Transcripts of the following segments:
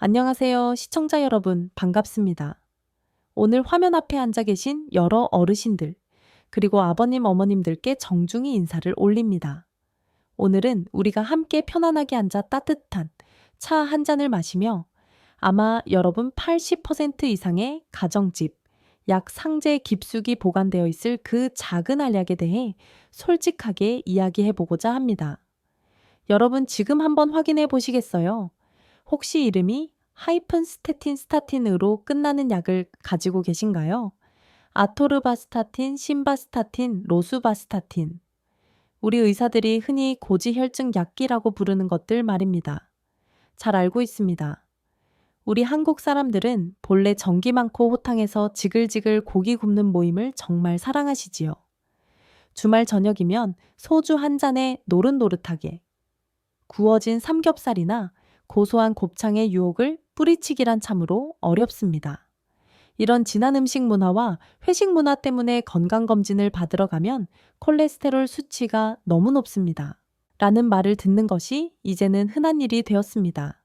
안녕하세요. 시청자 여러분, 반갑습니다. 오늘 화면 앞에 앉아 계신 여러 어르신들, 그리고 아버님, 어머님들께 정중히 인사를 올립니다. 오늘은 우리가 함께 편안하게 앉아 따뜻한 차 한 잔을 마시며 아마 여러분 80% 이상의 가정집, 약 상자에 깊숙이 보관되어 있을 그 작은 알약에 대해 솔직하게 이야기해 보고자 합니다. 여러분 지금 한번 확인해 보시겠어요? 혹시 이름이 하이픈 스타틴으로 끝나는 약을 가지고 계신가요? 아토르바스타틴, 심바스타틴, 로수바스타틴. 우리 의사들이 흔히 고지혈증 약기라고 부르는 것들 말입니다. 잘 알고 있습니다. 우리 한국 사람들은 본래 전기 많고 호탕해서 지글지글 고기 굽는 모임을 정말 사랑하시지요. 주말 저녁이면 소주 한 잔에 노릇노릇하게 구워진 삼겹살이나 고소한 곱창의 유혹을 뿌리치기란 참으로 어렵습니다. 이런 진한 음식 문화와 회식 문화 때문에 건강검진을 받으러 가면 콜레스테롤 수치가 너무 높습니다. 라는 말을 듣는 것이 이제는 흔한 일이 되었습니다.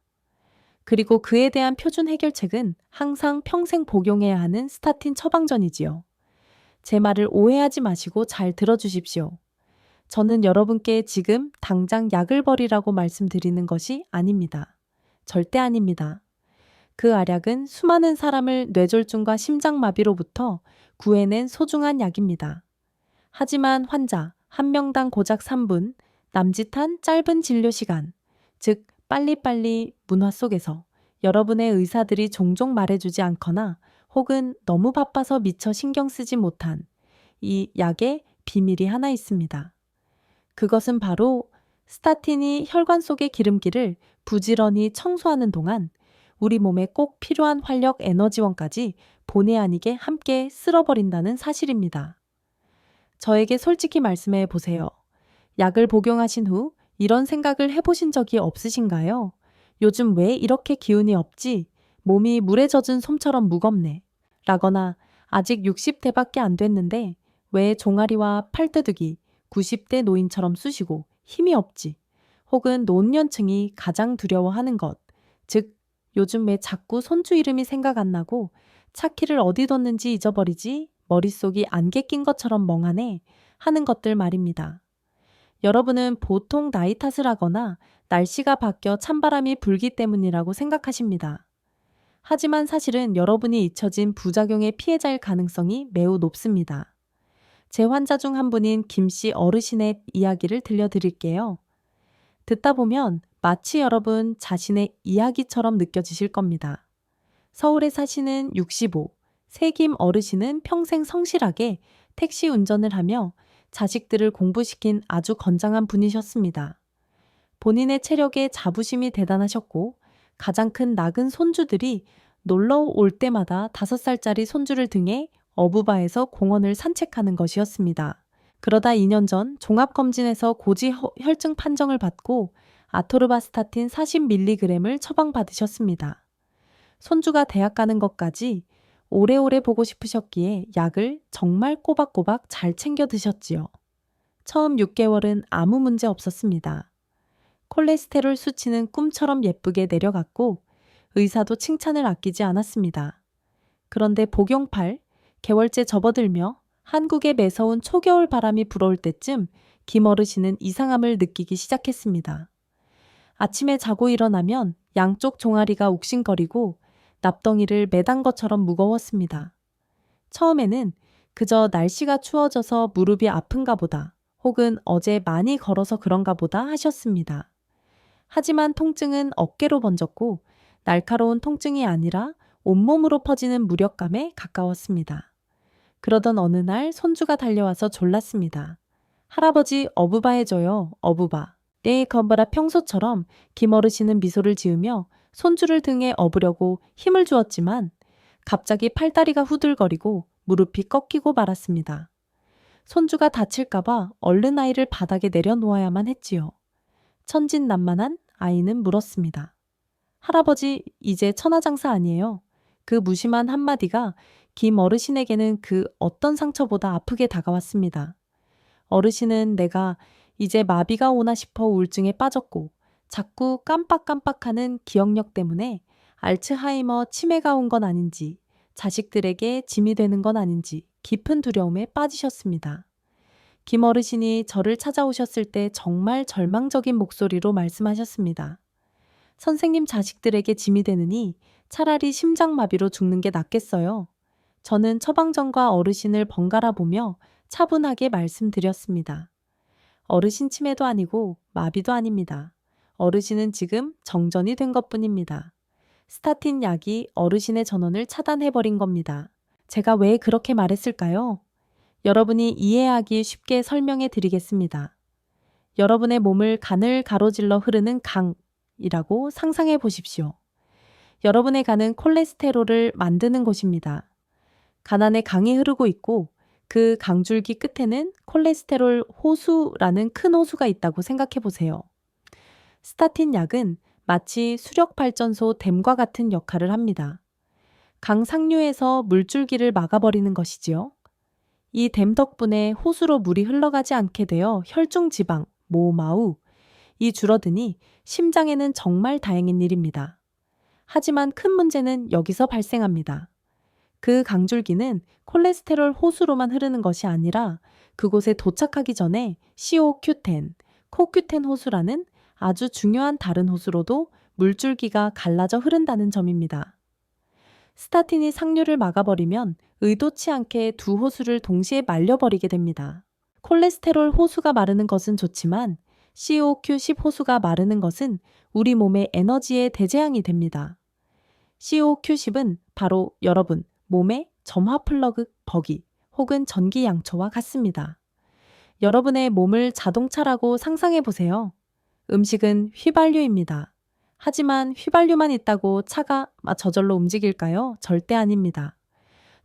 그리고 그에 대한 표준 해결책은 항상 평생 복용해야 하는 스타틴 처방전이지요. 제 말을 오해하지 마시고 잘 들어주십시오. 저는 여러분께 지금 당장 약을 버리라고 말씀드리는 것이 아닙니다. 절대 아닙니다. 그 알약은 수많은 사람을 뇌졸중과 심장마비로부터 구해낸 소중한 약입니다. 하지만 환자 한 명당 고작 3분, 남짓한 짧은 진료 시간, 즉 빨리빨리 문화 속에서 여러분의 의사들이 종종 말해주지 않거나 혹은 너무 바빠서 미처 신경 쓰지 못한 이 약의 비밀이 하나 있습니다. 그것은 바로 스타틴이 혈관 속의 기름기를 부지런히 청소하는 동안 우리 몸에 꼭 필요한 활력 에너지원까지 본의 아니게 함께 쓸어버린다는 사실입니다. 저에게 솔직히 말씀해 보세요. 약을 복용하신 후 이런 생각을 해보신 적이 없으신가요? 요즘 왜 이렇게 기운이 없지? 몸이 물에 젖은 솜처럼 무겁네. 라거나 아직 60대밖에 안 됐는데 왜 종아리와 팔뜨둥이 90대 노인처럼 쑤시고 힘이 없지? 혹은 노년층이 가장 두려워하는 것, 즉 요즘 왜 자꾸 손주 이름이 생각 안 나고 차키를 어디 뒀는지 잊어버리지? 머릿속이 안개 낀 것처럼 멍하네 하는 것들 말입니다. 여러분은 보통 나이 탓을 하거나 날씨가 바뀌어 찬바람이 불기 때문이라고 생각하십니다. 하지만 사실은 여러분이 잊혀진 부작용의 피해자일 가능성이 매우 높습니다. 제 환자 중 한 분인 김 씨 어르신의 이야기를 들려드릴게요. 듣다 보면 마치 여러분 자신의 이야기처럼 느껴지실 겁니다. 서울에 사시는 65, 세김 어르신은 평생 성실하게 택시 운전을 하며 자식들을 공부시킨 아주 건장한 분이셨습니다. 본인의 체력에 자부심이 대단하셨고 가장 큰 낙은 손주들이 놀러 올 때마다 5살짜리 손주를 등에 어부바에서 공원을 산책하는 것이었습니다. 그러다 2년 전 종합검진에서 고지혈증 판정을 받고 아토르바스타틴 40mg을 처방받으셨습니다. 손주가 대학 가는 것까지 오래오래 보고 싶으셨기에 약을 정말 꼬박꼬박 잘 챙겨 드셨지요. 처음 6개월은 아무 문제 없었습니다. 콜레스테롤 수치는 꿈처럼 예쁘게 내려갔고 의사도 칭찬을 아끼지 않았습니다. 그런데 복용8 개월째 접어들며 한국에 매서운 초겨울 바람이 불어올 때쯤 김 어르신은 이상함을 느끼기 시작했습니다. 아침에 자고 일어나면 양쪽 종아리가 욱신거리고 납덩이를 매단 것처럼 무거웠습니다. 처음에는 그저 날씨가 추워져서 무릎이 아픈가 보다 혹은 어제 많이 걸어서 그런가 보다 하셨습니다. 하지만 통증은 어깨로 번졌고 날카로운 통증이 아니라 온몸으로 퍼지는 무력감에 가까웠습니다. 그러던 어느 날 손주가 달려와서 졸랐습니다. 할아버지 어부바 해줘요, 어부바. 네, 건바라 평소처럼 김어르신은 미소를 지으며 손주를 등에 업으려고 힘을 주었지만 갑자기 팔다리가 후들거리고 무릎이 꺾이고 말았습니다. 손주가 다칠까봐 얼른 아이를 바닥에 내려놓아야만 했지요. 천진난만한 아이는 물었습니다. 할아버지, 이제 천하장사 아니에요. 그 무심한 한마디가 김 어르신에게는 그 어떤 상처보다 아프게 다가왔습니다. 어르신은 내가 이제 마비가 오나 싶어 우울증에 빠졌고 자꾸 깜빡깜빡하는 기억력 때문에 알츠하이머 치매가 온 건 아닌지, 자식들에게 짐이 되는 건 아닌지 깊은 두려움에 빠지셨습니다. 김 어르신이 저를 찾아오셨을 때 정말 절망적인 목소리로 말씀하셨습니다. 선생님 자식들에게 짐이 되느니 차라리 심장마비로 죽는 게 낫겠어요. 저는 처방전과 어르신을 번갈아 보며 차분하게 말씀드렸습니다. 어르신 치매도 아니고 마비도 아닙니다. 어르신은 지금 정전이 된 것뿐입니다. 스타틴 약이 어르신의 전원을 차단해버린 겁니다. 제가 왜 그렇게 말했을까요? 여러분이 이해하기 쉽게 설명해 드리겠습니다. 여러분의 몸을 간을 가로질러 흐르는 강이라고 상상해 보십시오. 여러분의 간은 콜레스테롤을 만드는 곳입니다. 간 안에 강이 흐르고 있고 그 강줄기 끝에는 콜레스테롤 호수라는 큰 호수가 있다고 생각해 보세요. 스타틴 약은 마치 수력발전소 댐과 같은 역할을 합니다. 강 상류에서 물줄기를 막아버리는 것이지요. 이 댐 덕분에 호수로 물이 흘러가지 않게 되어 혈중 지방, 모마우, 이 줄어드니 심장에는 정말 다행인 일입니다. 하지만 큰 문제는 여기서 발생합니다. 그 강줄기는 콜레스테롤 호수로만 흐르는 것이 아니라 그곳에 도착하기 전에 COQ10, 코큐텐 호수라는 아주 중요한 다른 호수로도 물줄기가 갈라져 흐른다는 점입니다. 스타틴이 상류를 막아버리면 의도치 않게 두 호수를 동시에 말려버리게 됩니다. 콜레스테롤 호수가 마르는 것은 좋지만 COQ10 호수가 마르는 것은 우리 몸의 에너지의 대재앙이 됩니다. COQ10은 바로 여러분 몸의 점화 플러그 버기 혹은 전기 양초와 같습니다. 여러분의 몸을 자동차라고 상상해 보세요. 음식은 휘발유입니다. 하지만 휘발유만 있다고 차가 저절로 움직일까요? 절대 아닙니다.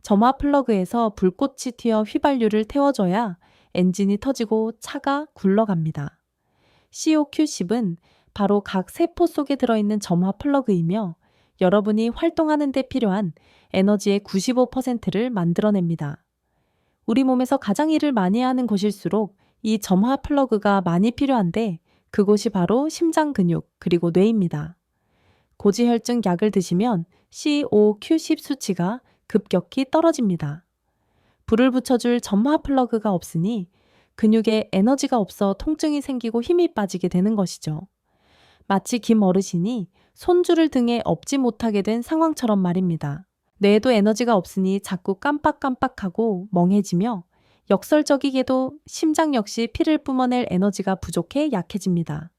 점화 플러그에서 불꽃이 튀어 휘발유를 태워줘야 엔진이 터지고 차가 굴러갑니다. COQ10은 바로 각 세포 속에 들어있는 점화 플러그이며 여러분이 활동하는 데 필요한 에너지의 95%를 만들어냅니다. 우리 몸에서 가장 일을 많이 하는 곳일수록 이 점화 플러그가 많이 필요한데 그곳이 바로 심장 근육 그리고 뇌입니다. 고지혈증 약을 드시면 COQ10 수치가 급격히 떨어집니다. 불을 붙여줄 점화 플러그가 없으니 근육에 에너지가 없어 통증이 생기고 힘이 빠지게 되는 것이죠. 마치 김 어르신이 손주를 등에 업지 못하게 된 상황처럼 말입니다. 뇌에도 에너지가 없으니 자꾸 깜빡깜빡하고 멍해지며 역설적이게도 심장 역시 피를 뿜어낼 에너지가 부족해 약해집니다.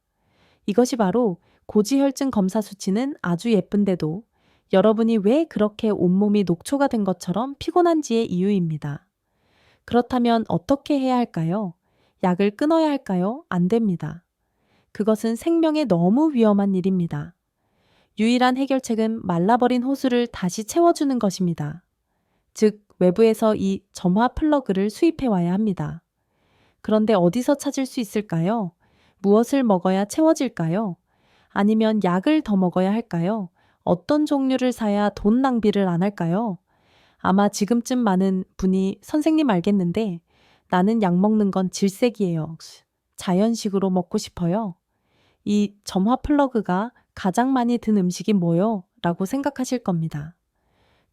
이것이 바로 고지혈증 검사 수치는 아주 예쁜데도 여러분이 왜 그렇게 온몸이 녹초가 된 것처럼 피곤한지의 이유입니다. 그렇다면 어떻게 해야 할까요? 약을 끊어야 할까요? 안 됩니다. 그것은 생명에 너무 위험한 일입니다. 유일한 해결책은 말라버린 호수를 다시 채워주는 것입니다. 즉, 외부에서 이 점화 플러그를 수입해 와야 합니다. 그런데 어디서 찾을 수 있을까요? 무엇을 먹어야 채워질까요? 아니면 약을 더 먹어야 할까요? 어떤 종류를 사야 돈 낭비를 안 할까요? 아마 지금쯤 많은 분이 선생님 알겠는데 나는 약 먹는 건 질색이에요. 자연식으로 먹고 싶어요. 이 점화 플러그가 가장 많이 든 음식이 뭐요? 라고 생각하실 겁니다.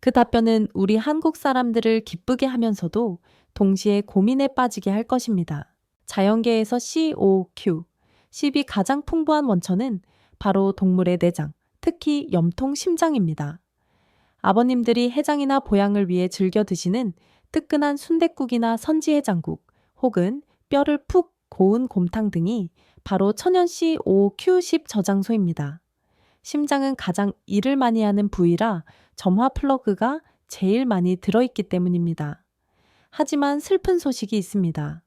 그 답변은 우리 한국 사람들을 기쁘게 하면서도 동시에 고민에 빠지게 할 것입니다. 자연계에서 COQ, 10이 가장 풍부한 원천은 바로 동물의 내장, 특히 염통 심장입니다. 아버님들이 해장이나 보양을 위해 즐겨 드시는 뜨끈한 순댓국이나 선지해장국 혹은 뼈를 푹 고운 곰탕 등이 바로 천연 COQ10 저장소입니다. 심장은 가장 일을 많이 하는 부위라 점화 플러그가 제일 많이 들어있기 때문입니다. 하지만 슬픈 소식이 있습니다.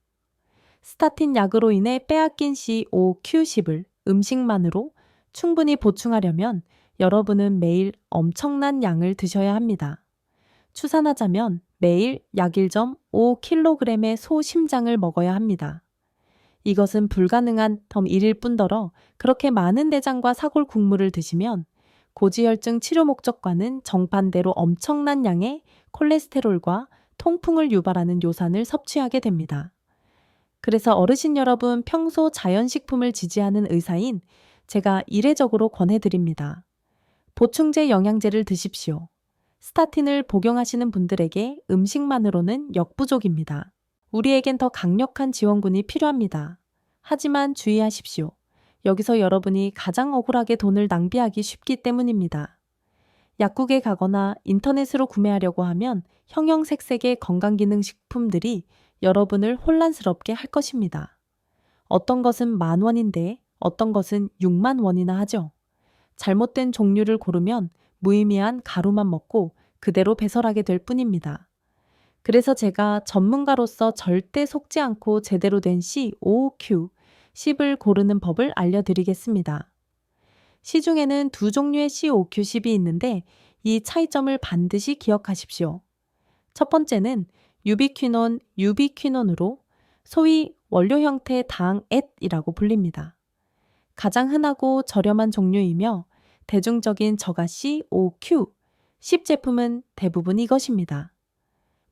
스타틴 약으로 인해 빼앗긴 COQ10을 음식만으로 충분히 보충하려면 여러분은 매일 엄청난 양을 드셔야 합니다. 추산하자면 매일 약 1.5kg의 소 심장을 먹어야 합니다. 이것은 불가능한 일일 뿐더러 그렇게 많은 내장과 사골 국물을 드시면 고지혈증 치료 목적과는 정반대로 엄청난 양의 콜레스테롤과 통풍을 유발하는 요산을 섭취하게 됩니다. 그래서 어르신 여러분 평소 자연식품을 지지하는 의사인 제가 이례적으로 권해드립니다. 보충제 영양제를 드십시오. 스타틴을 복용하시는 분들에게 음식만으로는 역부족입니다. 우리에겐 더 강력한 지원군이 필요합니다. 하지만 주의하십시오. 여기서 여러분이 가장 억울하게 돈을 낭비하기 쉽기 때문입니다. 약국에 가거나 인터넷으로 구매하려고 하면 형형색색의 건강기능식품들이 여러분을 혼란스럽게 할 것입니다. 어떤 것은 10,000원인데 어떤 것은 60,000원이나 하죠. 잘못된 종류를 고르면 무의미한 가루만 먹고 그대로 배설하게 될 뿐입니다. 그래서 제가 전문가로서 절대 속지 않고 제대로 된 COQ, 10을 고르는 법을 알려드리겠습니다. 시중에는 두 종류의 COQ10이 있는데 이 차이점을 반드시 기억하십시오. 첫 번째는 유비퀴논으로 소위 원료 형태 당액이라고 불립니다. 가장 흔하고 저렴한 종류이며 대중적인 저가 COQ, 10 제품은 대부분 이것입니다.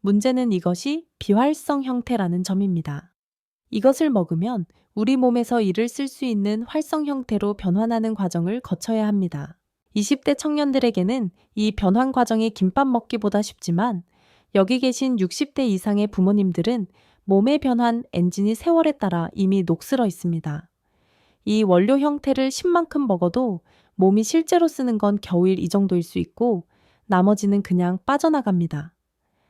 문제는 이것이 비활성 형태라는 점입니다. 이것을 먹으면 우리 몸에서 이를 쓸 수 있는 활성 형태로 변환하는 과정을 거쳐야 합니다. 20대 청년들에게는 이 변환 과정이 김밥 먹기보다 쉽지만 여기 계신 60대 이상의 부모님들은 몸의 변환 엔진이 세월에 따라 이미 녹슬어 있습니다. 이 원료 형태를 10만큼 먹어도 몸이 실제로 쓰는 건 겨우 이 정도일 수 있고 나머지는 그냥 빠져나갑니다.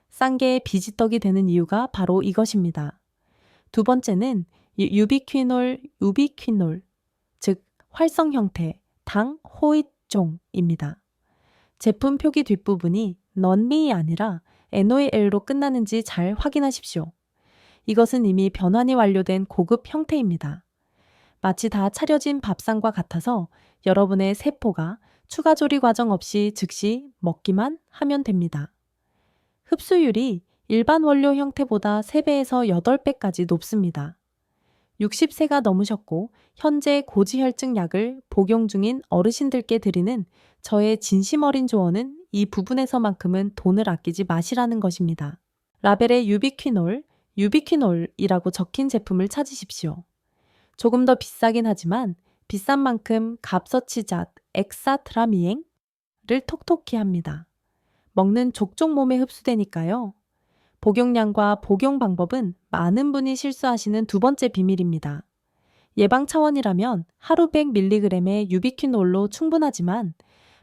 싼 게 비지떡이 되는 이유가 바로 이것입니다. 두 번째는 유비퀴놀, 즉 활성 형태, 당호잇종입니다. 제품 표기 뒷부분이 넌미이 아니라 NOL로 끝나는지 잘 확인하십시오. 이것은 이미 변환이 완료된 고급 형태입니다. 마치 다 차려진 밥상과 같아서 여러분의 세포가 추가 조리 과정 없이 즉시 먹기만 하면 됩니다. 흡수율이 일반 원료 형태보다 3배에서 8배까지 높습니다. 60세가 넘으셨고 현재 고지혈증 약을 복용 중인 어르신들께 드리는 저의 진심 어린 조언은 이 부분에서만큼은 돈을 아끼지 마시라는 것입니다. 라벨에 유비퀴놀이라고 적힌 제품을 찾으십시오. 조금 더 비싸긴 하지만 비싼 만큼 갑서치잣 엑사트라미행을 톡톡히 합니다. 먹는 족족 몸에 흡수되니까요. 복용량과 복용 방법은 많은 분이 실수하시는 두 번째 비밀입니다. 예방 차원이라면 하루 100mg의 유비퀴놀로 충분하지만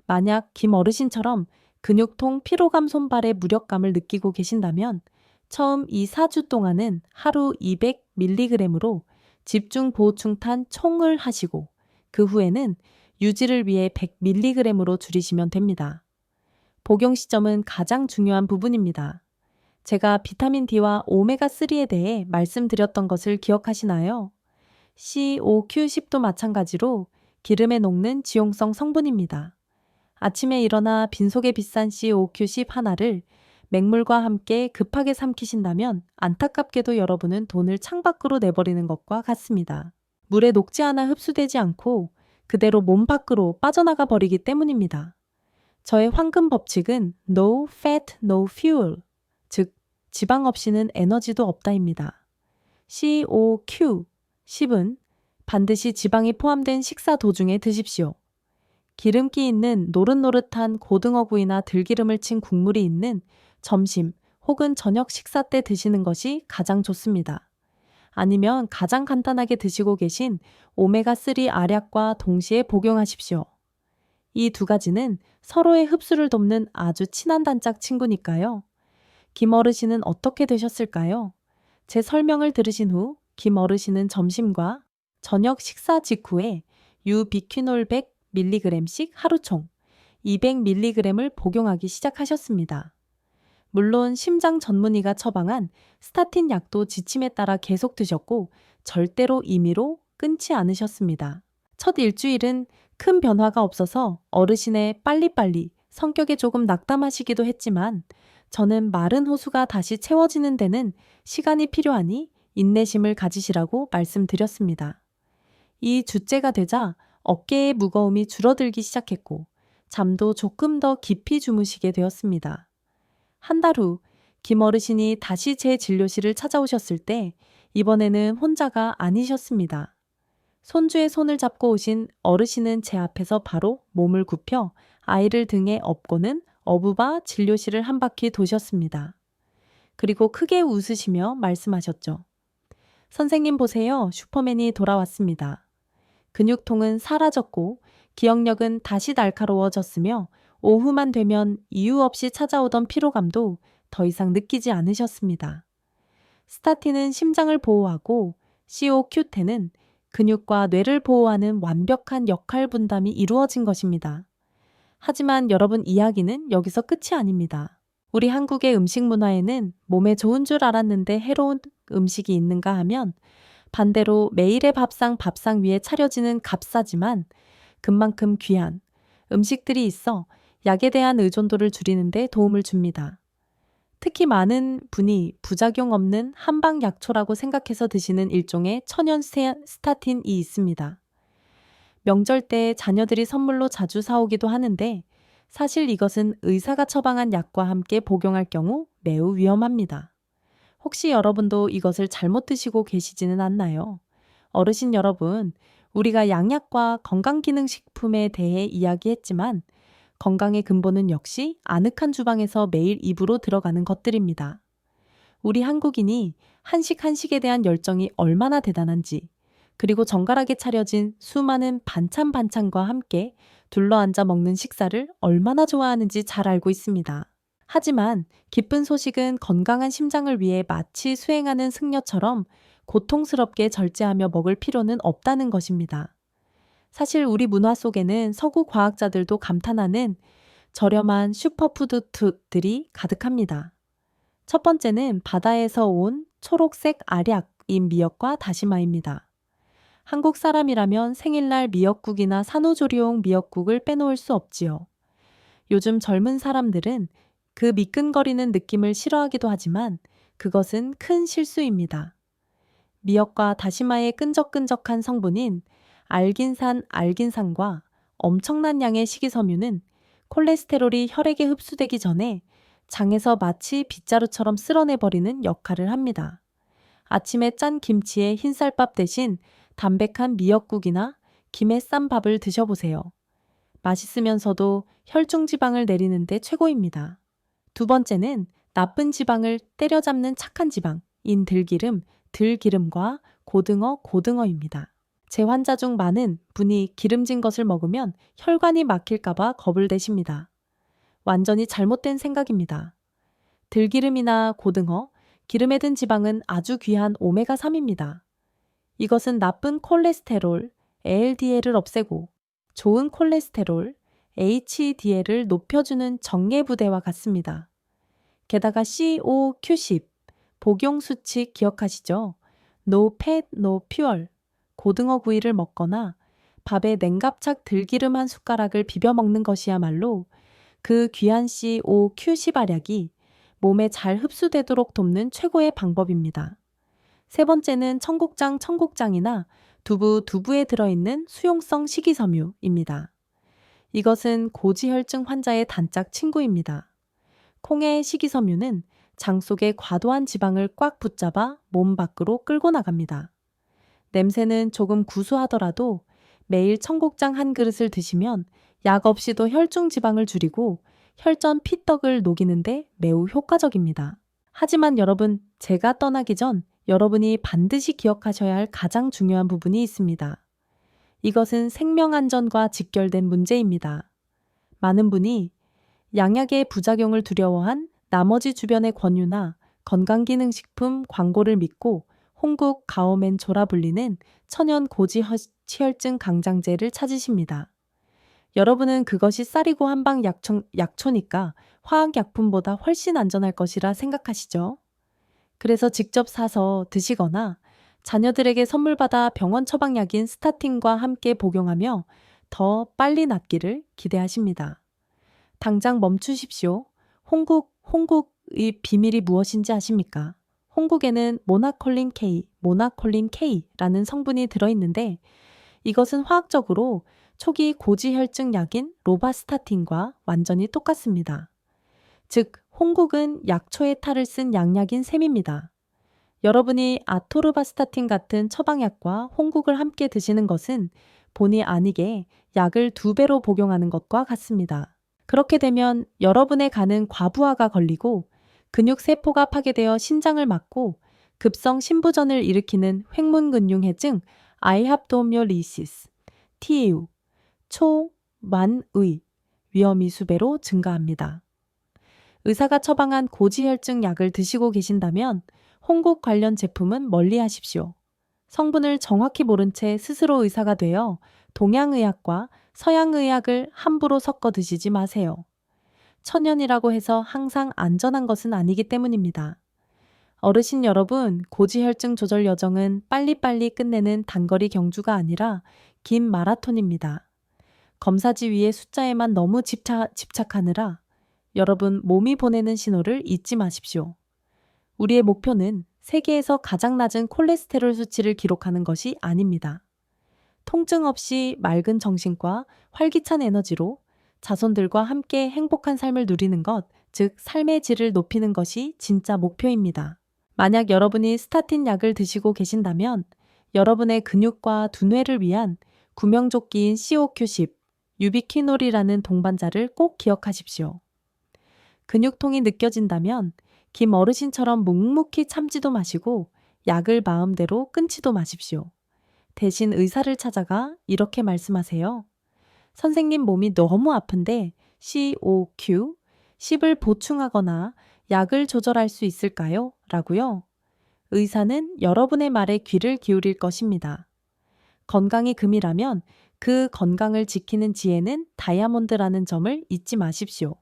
만약 김 어르신처럼 근육통 피로감 손발의 무력감을 느끼고 계신다면 처음 2-4주 동안은 하루 200mg으로 집중 보충탄 총을 하시고 그 후에는 유지를 위해 100mg으로 줄이시면 됩니다. 복용 시점은 가장 중요한 부분입니다. 제가 비타민 D와 오메가3에 대해 말씀드렸던 것을 기억하시나요? COQ10도 마찬가지로 기름에 녹는 지용성 성분입니다. 아침에 일어나 빈속에 비싼 COQ10 하나를 맹물과 함께 급하게 삼키신다면 안타깝게도 여러분은 돈을 창밖으로 내버리는 것과 같습니다. 물에 녹지 않아 흡수되지 않고 그대로 몸 밖으로 빠져나가 버리기 때문입니다. 저의 황금 법칙은 No fat, no fuel, 즉 지방 없이는 에너지도 없다입니다. COQ, 10은 반드시 지방이 포함된 식사 도중에 드십시오. 기름기 있는 노릇노릇한 고등어구이나 들기름을 친 국물이 있는 점심 혹은 저녁 식사 때 드시는 것이 가장 좋습니다. 아니면 가장 간단하게 드시고 계신 오메가3 알약과 동시에 복용하십시오. 이 두 가지는 서로의 흡수를 돕는 아주 친한 단짝 친구니까요. 김 어르신은 어떻게 되셨을까요? 제 설명을 들으신 후 김 어르신은 점심과 저녁 식사 직후에 유비퀴놀 100mg씩 하루 총 200mg을 복용하기 시작하셨습니다. 물론 심장 전문의가 처방한 스타틴 약도 지침에 따라 계속 드셨고 절대로 임의로 끊지 않으셨습니다. 첫 일주일은 큰 변화가 없어서 어르신의 빨리빨리 성격에 조금 낙담하시기도 했지만 저는 마른 호수가 다시 채워지는 데는 시간이 필요하니 인내심을 가지시라고 말씀드렸습니다. 이 주째가 되자 어깨의 무거움이 줄어들기 시작했고 잠도 조금 더 깊이 주무시게 되었습니다. 한 달 후 김 어르신이 다시 제 진료실을 찾아오셨을 때 이번에는 혼자가 아니셨습니다. 손주의 손을 잡고 오신 어르신은 제 앞에서 바로 몸을 굽혀 아이를 등에 업고는 어부바 진료실을 한 바퀴 도셨습니다. 그리고 크게 웃으시며 말씀하셨죠. 선생님 보세요. 슈퍼맨이 돌아왔습니다. 근육통은 사라졌고 기억력은 다시 날카로워졌으며 오후만 되면 이유 없이 찾아오던 피로감도 더 이상 느끼지 않으셨습니다. 스타틴은 심장을 보호하고 COQ10은 근육과 뇌를 보호하는 완벽한 역할 분담이 이루어진 것입니다. 하지만 여러분 이야기는 여기서 끝이 아닙니다. 우리 한국의 음식 문화에는 몸에 좋은 줄 알았는데 해로운 음식이 있는가 하면 반대로 매일의 밥상 위에 차려지는 값싸지만 그만큼 귀한 음식들이 있어 약에 대한 의존도를 줄이는 데 도움을 줍니다. 특히 많은 분이 부작용 없는 한방 약초라고 생각해서 드시는 일종의 천연 스타틴이 있습니다. 명절 때 자녀들이 선물로 자주 사오기도 하는데 사실 이것은 의사가 처방한 약과 함께 복용할 경우 매우 위험합니다. 혹시 여러분도 이것을 잘못 드시고 계시지는 않나요? 어르신 여러분, 우리가 양약과 건강기능식품에 대해 이야기했지만 건강의 근본은 역시 아늑한 주방에서 매일 입으로 들어가는 것들입니다. 우리 한국인이 한식에 대한 열정이 얼마나 대단한지, 그리고 정갈하게 차려진 수많은 반찬과 함께 둘러앉아 먹는 식사를 얼마나 좋아하는지 잘 알고 있습니다. 하지만 기쁜 소식은 건강한 심장을 위해 마치 수행하는 승려처럼 고통스럽게 절제하며 먹을 필요는 없다는 것입니다. 사실 우리 문화 속에는 서구 과학자들도 감탄하는 저렴한 슈퍼푸드들이 가득합니다. 첫 번째는 바다에서 온 초록색 알약인 미역과 다시마입니다. 한국 사람이라면 생일날 미역국이나 산후조리용 미역국을 빼놓을 수 없지요. 요즘 젊은 사람들은 그 미끈거리는 느낌을 싫어하기도 하지만 그것은 큰 실수입니다. 미역과 다시마의 끈적끈적한 성분인 알긴산과 엄청난 양의 식이섬유는 콜레스테롤이 혈액에 흡수되기 전에 장에서 마치 빗자루처럼 쓸어내버리는 역할을 합니다. 아침에 짠 김치에 흰쌀밥 대신 담백한 미역국이나 김에 싼 밥을 드셔보세요. 맛있으면서도 혈중 지방을 내리는데 최고입니다. 두 번째는 나쁜 지방을 때려잡는 착한 지방인 들기름과 고등어입니다. 제 환자 중 많은 분이 기름진 것을 먹으면 혈관이 막힐까봐 겁을 내십니다. 완전히 잘못된 생각입니다. 들기름이나 고등어, 기름에 든 지방은 아주 귀한 오메가3입니다. 이것은 나쁜 콜레스테롤, LDL을 없애고 좋은 콜레스테롤, HDL을 높여주는 정예부대와 같습니다. 게다가 COQ10, 복용수칙 기억하시죠? No fat, no fuel. 고등어 구이를 먹거나 밥에 냉갑착 들기름 한 숟가락을 비벼 먹는 것이야말로 그 귀한 COQ10 알약이 몸에 잘 흡수되도록 돕는 최고의 방법입니다. 세 번째는 청국장이나 두부에 들어있는 수용성 식이섬유입니다. 이것은 고지혈증 환자의 단짝 친구입니다. 콩의 식이섬유는 장 속의 과도한 지방을 꽉 붙잡아 몸 밖으로 끌고 나갑니다. 냄새는 조금 구수하더라도 매일 청국장 한 그릇을 드시면 약 없이도 혈중 지방을 줄이고 혈전 피떡을 녹이는데 매우 효과적입니다. 하지만 여러분, 제가 떠나기 전 여러분이 반드시 기억하셔야 할 가장 중요한 부분이 있습니다. 이것은 생명 안전과 직결된 문제입니다. 많은 분이 양약의 부작용을 두려워한 나머지 주변의 권유나 건강기능식품 광고를 믿고 홍국 가오멘초라 불리는 천연 고지혈증 강장제를 찾으십니다. 여러분은 그것이 쌀이고 한방 약초니까 화학약품보다 훨씬 안전할 것이라 생각하시죠? 그래서 직접 사서 드시거나 자녀들에게 선물 받아 병원 처방약인 스타틴과 함께 복용하며 더 빨리 낫기를 기대하십니다. 당장 멈추십시오. 홍국의 비밀이 무엇인지 아십니까? 홍국에는 모나콜린 K라는 성분이 들어있는데 이것은 화학적으로 초기 고지혈증 약인 로바스타틴과 완전히 똑같습니다. 즉, 홍국은 약초의 탈을 쓴 양약인 셈입니다. 여러분이 아토르바스타틴 같은 처방약과 홍국을 함께 드시는 것은 본의 아니게 약을 2배로 복용하는 것과 같습니다. 그렇게 되면 여러분의 간은 과부하가 걸리고 근육세포가 파괴되어 신장을 막고 급성 신부전을 일으키는 횡문근융해증, 아이합도미올리시스, TAU, 초만의 위험이 수배로 증가합니다. 의사가 처방한 고지혈증 약을 드시고 계신다면 홍국 관련 제품은 멀리 하십시오. 성분을 정확히 모른 채 스스로 의사가 되어 동양의학과 서양의학을 함부로 섞어 드시지 마세요. 천연이라고 해서 항상 안전한 것은 아니기 때문입니다. 어르신 여러분, 고지혈증 조절 여정은 빨리빨리 끝내는 단거리 경주가 아니라 긴 마라톤입니다. 검사지 위의 숫자에만 너무 집착하느라 여러분 몸이 보내는 신호를 잊지 마십시오. 우리의 목표는 세계에서 가장 낮은 콜레스테롤 수치를 기록하는 것이 아닙니다. 통증 없이 맑은 정신과 활기찬 에너지로 자손들과 함께 행복한 삶을 누리는 것, 즉 삶의 질을 높이는 것이 진짜 목표입니다. 만약 여러분이 스타틴 약을 드시고 계신다면 여러분의 근육과 두뇌를 위한 구명조끼인 COQ10, 유비퀴놀이라는 동반자를 꼭 기억하십시오. 근육통이 느껴진다면 김 어르신처럼 묵묵히 참지도 마시고 약을 마음대로 끊지도 마십시오. 대신 의사를 찾아가 이렇게 말씀하세요. 선생님 몸이 너무 아픈데 COQ, 10을 보충하거나 약을 조절할 수 있을까요? 라고요. 의사는 여러분의 말에 귀를 기울일 것입니다. 건강이 금이라면 그 건강을 지키는 지혜는 다이아몬드라는 점을 잊지 마십시오.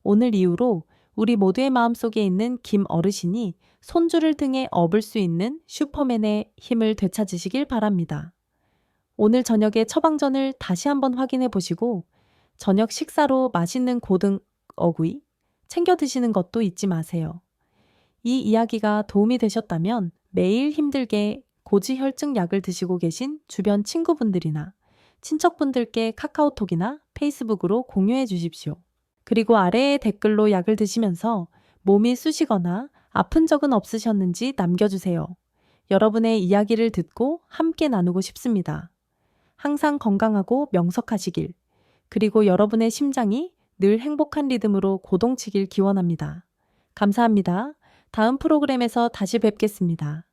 오늘 이후로 우리 모두의 마음속에 있는 김 어르신이 손주를 등에 업을 수 있는 슈퍼맨의 힘을 되찾으시길 바랍니다. 오늘 저녁에 처방전을 다시 한번 확인해 보시고 저녁 식사로 맛있는 고등 어구이 챙겨 드시는 것도 잊지 마세요. 이 이야기가 도움이 되셨다면 매일 힘들게 고지혈증 약을 드시고 계신 주변 친구분들이나 친척분들께 카카오톡이나 페이스북으로 공유해 주십시오. 그리고 아래의 댓글로 약을 드시면서 몸이 쑤시거나 아픈 적은 없으셨는지 남겨주세요. 여러분의 이야기를 듣고 함께 나누고 싶습니다. 항상 건강하고 명석하시길, 그리고 여러분의 심장이 늘 행복한 리듬으로 고동치길 기원합니다. 감사합니다. 다음 프로그램에서 다시 뵙겠습니다.